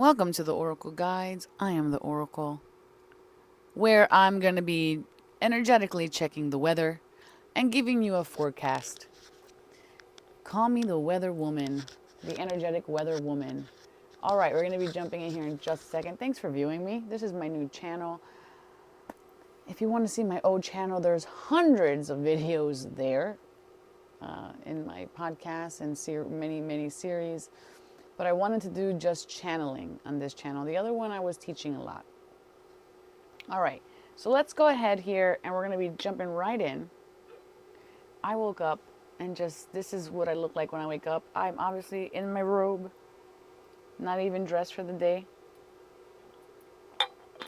Welcome to the Oracle Guides. I am the Oracle, where I'm going to be energetically checking the weather and giving you a forecast. Call me the weather woman, the energetic weather woman. All right, we're going to be jumping in here in just a second. Thanks for viewing me. This is my new channel. If you want to see my old channel, there's hundreds of videos there in my podcast and many series. But I wanted to do just channeling on this channel. The other one I was teaching a lot. All right, so let's go ahead here and we're going to be jumping right in. I woke up and this is what I look like when I wake up. I'm obviously in my robe, not even dressed for the day.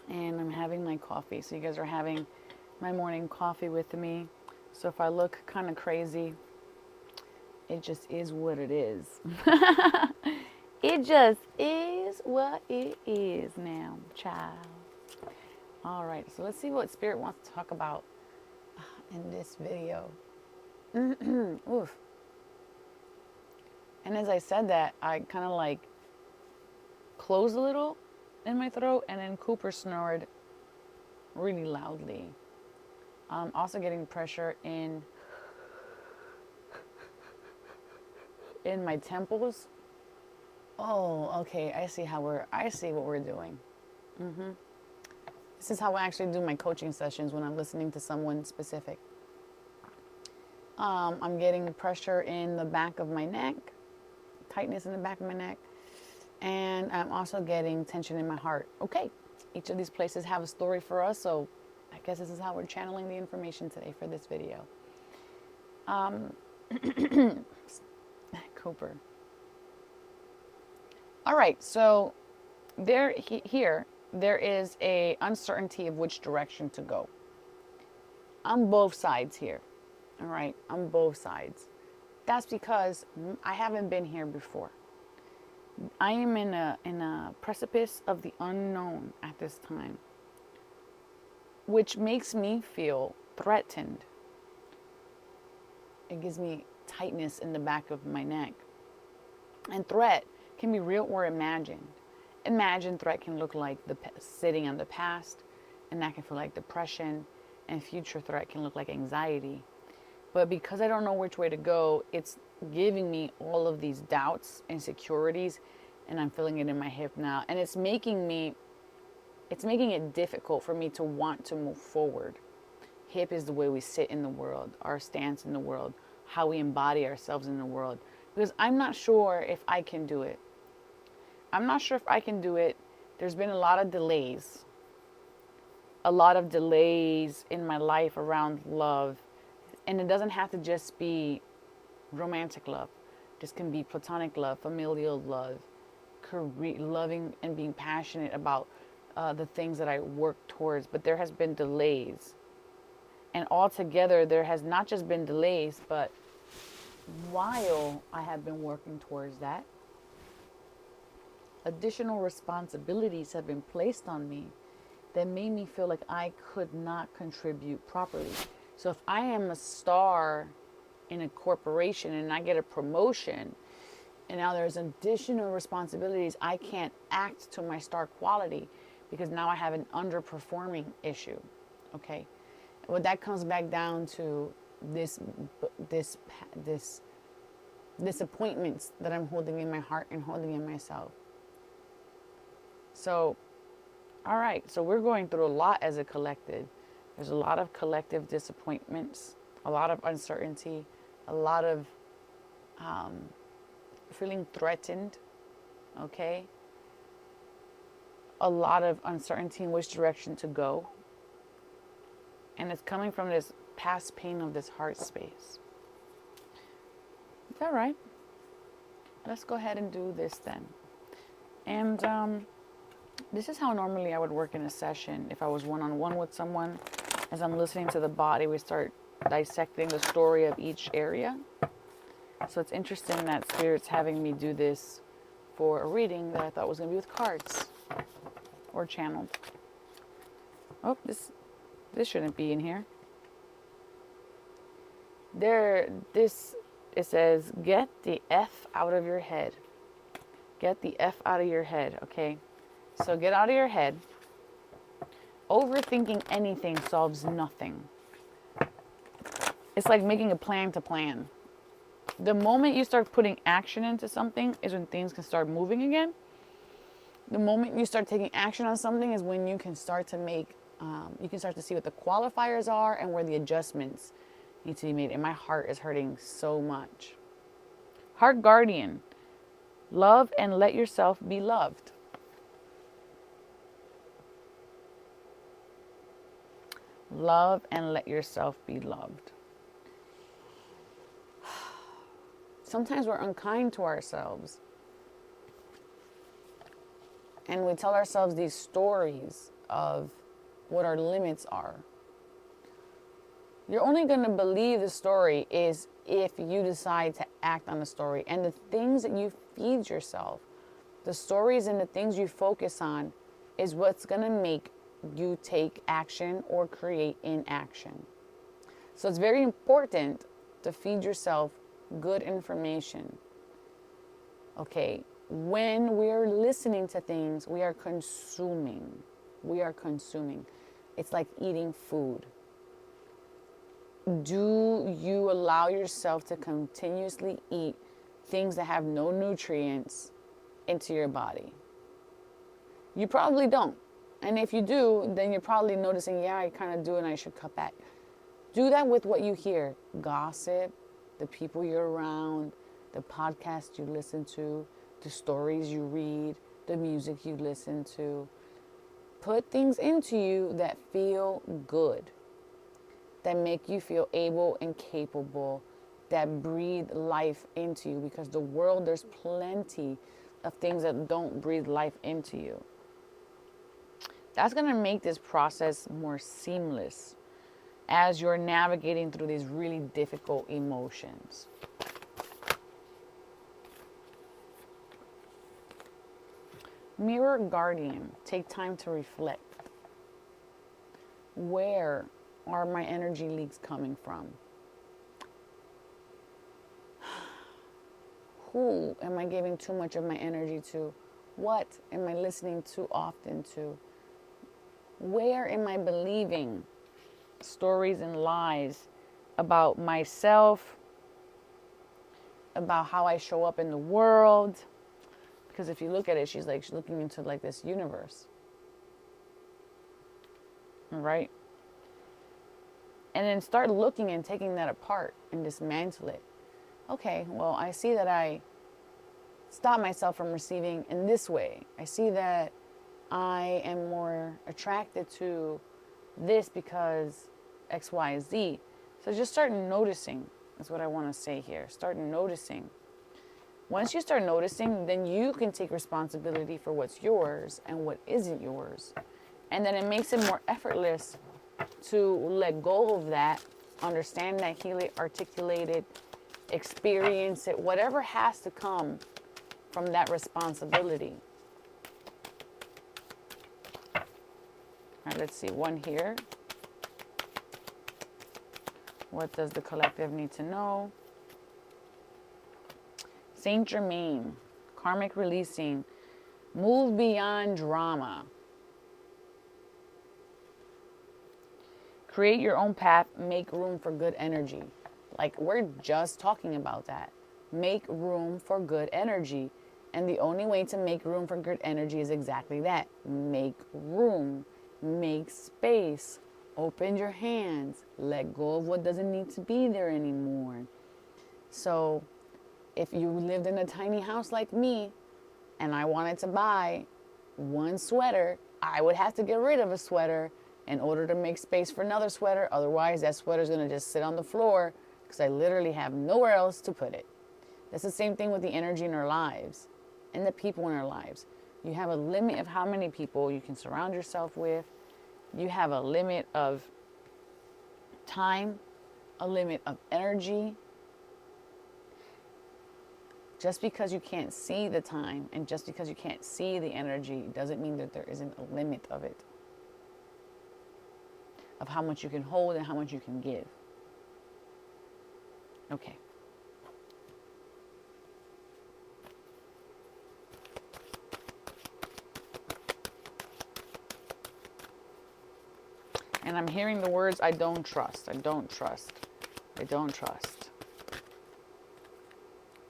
And I'm having my coffee. So you guys are having my morning coffee with me. So if I look kind of crazy, it just is what it is. It just is what it is now, child. All right, so let's see what Spirit wants to talk about in this video. Oof. And as I said that, I kind of like closed a little in my throat, and then Cooper snored really loudly. I'm also getting pressure in my temples. Oh, okay. I see what we're doing. This is how I actually do my coaching sessions when I'm listening to someone specific. I'm getting pressure in the back of my neck, tightness in the back of my neck, and I'm also getting tension in my heart. Okay, each of these places have a story for us, so I guess this is how we're channeling the information today for this video. Cooper. All right, so there is a uncertainty of which direction to go. On both sides here. All right, on both sides. That's because I haven't been here before. I am in a precipice of the unknown at this time, which makes me feel threatened. It gives me tightness in the back of my neck. And threat can be real or imagined. Imagined threat can look like sitting on the past, and that can feel like depression, and future threat can look like anxiety. But because I don't know which way to go, it's giving me all of these doubts, insecurities, and I'm feeling it in my hip now. And it's making it difficult for me to want to move forward. Hip is the way we sit in the world, our stance in the world, how we embody ourselves in the world. Because I'm not sure if I can do it. There's been a lot of delays. A lot of delays in my life around love. And it doesn't have to just be romantic love. This can be platonic love, familial love, loving and being passionate about the things that I work towards. But there has been delays. And altogether, there has not just been delays, but while I have been working towards that, additional responsibilities have been placed on me that made me feel like I could not contribute properly. So if I am a star in a corporation and I get a promotion, and now there's additional responsibilities, I can't act to my star quality because now I have an underperforming issue. Okay, well, that comes back down to this disappointments that I'm holding in my heart and holding in myself. So, all right, so we're going through a lot as a collective. There's a lot of collective disappointments, a lot of uncertainty, a lot of feeling threatened, okay? A lot of uncertainty in which direction to go. And it's coming from this past pain of this heart space. It's all right. Let's go ahead and do this then. And this is how normally I would work in a session if I was one-on-one with someone. As I'm listening to the body, we start dissecting the story of each area. So it's interesting that Spirit's having me do this for a reading that I thought was going to be with cards or channeled. Oh, this shouldn't be in here. It says, get the F out of your head. Get the F out of your head, okay? So get out of your head. Overthinking anything solves nothing. It's like making a plan to plan. The moment you start putting action into something is when things can start moving again. The moment you start taking action on something is when you can start to you can start to see what the qualifiers are and where the adjustments need to be made. And my heart is hurting so much. Heart Guardian. Love and let yourself be loved. Love and let yourself be loved. Sometimes we're unkind to ourselves. And we tell ourselves these stories of what our limits are. You're only going to believe the story is if you decide to act on the story. And the things that you feed yourself, the stories and the things you focus on is what's going to make you take action or create inaction. So it's very important to feed yourself good information. Okay, when we're listening to things, we are consuming. We are consuming. It's like eating food. Do you allow yourself to continuously eat things that have no nutrients into your body? You probably don't. And if you do, then you're probably noticing, yeah, I kind of do and I should cut back. Do that with what you hear. Gossip, the people you're around, the podcasts you listen to, the stories you read, the music you listen to. Put things into you that feel good, that make you feel able and capable, that breathe life into you. Because the world, there's plenty of things that don't breathe life into you. That's going to make this process more seamless as you're navigating through these really difficult emotions. Mirror Guardian, take time to reflect. Where are my energy leaks coming from? Who am I giving too much of my energy to? What am I listening too often to? Where am I believing stories and lies about myself, about how I show up in the world? Because if you look at it, she's looking into like this universe. Right? And then start looking and taking that apart and dismantle it. Okay, well, I see that I stop myself from receiving in this way. I see that I am more attracted to this because X, Y, Z. So just start noticing. That's what I want to say here. Start noticing. Once you start noticing, then you can take responsibility for what's yours and what isn't yours. And then it makes it more effortless to let go of that, understand that, heal it, articulate it, experience it, whatever has to come from that responsibility. All right, let's see, one here. What does the collective need to know? Saint Germain, karmic releasing, move beyond drama. Create your own path, make room for good energy. Like, we're just talking about that. Make room for good energy. And the only way to make room for good energy is exactly that. Make room, make space, open your hands, let go of what doesn't need to be there anymore. So if you lived in a tiny house like me and I wanted to buy one sweater, I would have to get rid of a sweater in order to make space for another sweater. Otherwise, that sweater's going to just sit on the floor because I literally have nowhere else to put it. That's the same thing with the energy in our lives and the people in our lives. You have a limit of how many people you can surround yourself with. You have a limit of time, a limit of energy. Just because you can't see the time and just because you can't see the energy doesn't mean that there isn't a limit of it. Of how much you can hold and how much you can give. Okay. And I'm hearing the words, I don't trust, I don't trust, I don't trust.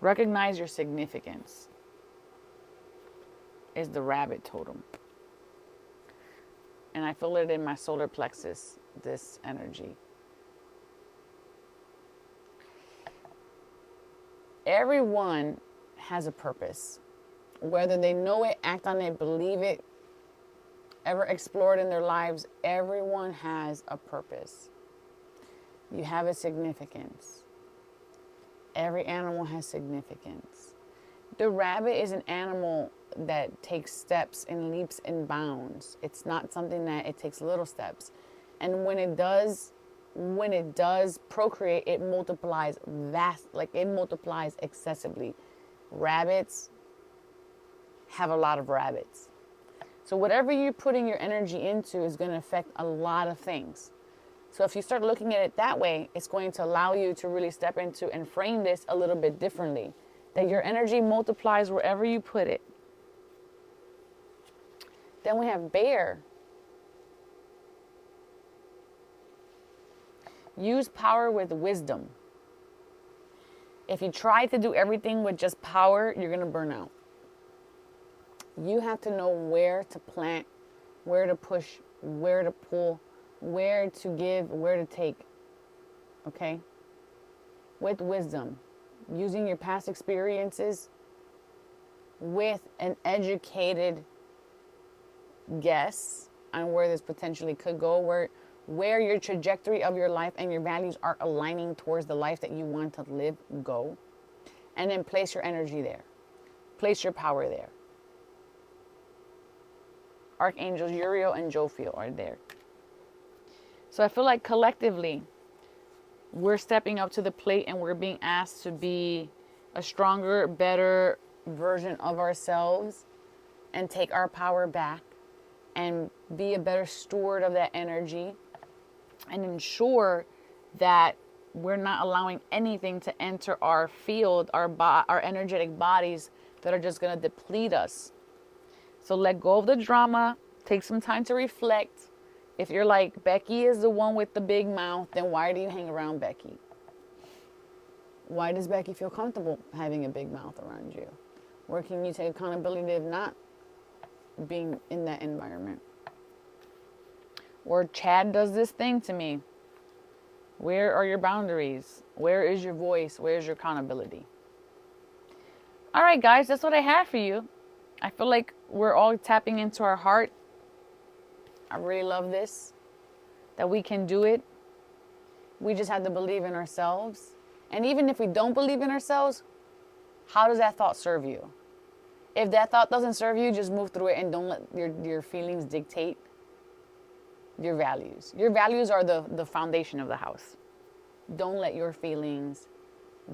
Recognize your significance is the rabbit totem. And I feel it in my solar plexus, this energy. Everyone has a purpose. Whether they know it, act on it, believe it, ever explore it in their lives, everyone has a purpose. You have a significance. Every animal has significance. The rabbit is an animal that takes steps and leaps and bounds. It's not something that it takes little steps. And when it does procreate, it multiplies it multiplies excessively. Rabbits have a lot of rabbits. So whatever you're putting your energy into is going to affect a lot of things. So if you start looking at it that way, it's going to allow you to really step into and frame this a little bit differently. That your energy multiplies wherever you put it. Then we have bear. Use power with wisdom. If you try to do everything with just power, you're going to burn out. You have to know where to plant, where to push, where to pull, where to give, where to take. Okay? With wisdom. Using your past experiences with an educated guess on where this potentially could go, where your trajectory of your life and your values are aligning towards the life that you want to live, go. And then place your energy there. Place your power there. Archangels Uriel and Jophiel are there. So I feel like collectively, we're stepping up to the plate and we're being asked to be a stronger, better version of ourselves and take our power back and be a better steward of that energy and ensure that we're not allowing anything to enter our field, our energetic bodies that are just going to deplete us. So let go of the drama. Take some time to reflect. If you're like, Becky is the one with the big mouth, then why do you hang around Becky? Why does Becky feel comfortable having a big mouth around you? Where can you take accountability of not being in that environment? Or Chad does this thing to me. Where are your boundaries? Where is your voice? Where's your accountability? All right, guys, that's what I have for you. I feel like we're all tapping into our heart. I really love this, that we can do it. We just have to believe in ourselves. And even if we don't believe in ourselves, how does that thought serve you? If that thought doesn't serve you, just move through it and don't let your feelings dictate your values. Your values are the foundation of the house. Don't let your feelings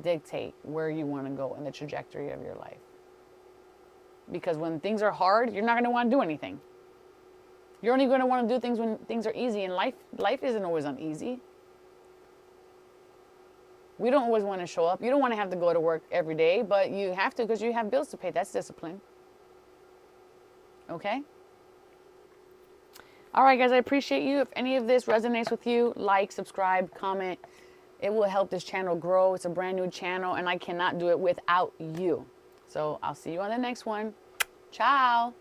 dictate where you want to go in the trajectory of your life. Because when things are hard, you're not going to want to do anything. You're only going to want to do things when things are easy. And life isn't always uneasy. We don't always want to show up. You don't want to have to go to work every day, but you have to because you have bills to pay. That's discipline. Okay? All right, guys, I appreciate you. If any of this resonates with you, like, subscribe, comment. It will help this channel grow. It's a brand new channel, and I cannot do it without you. So I'll see you on the next one. Ciao.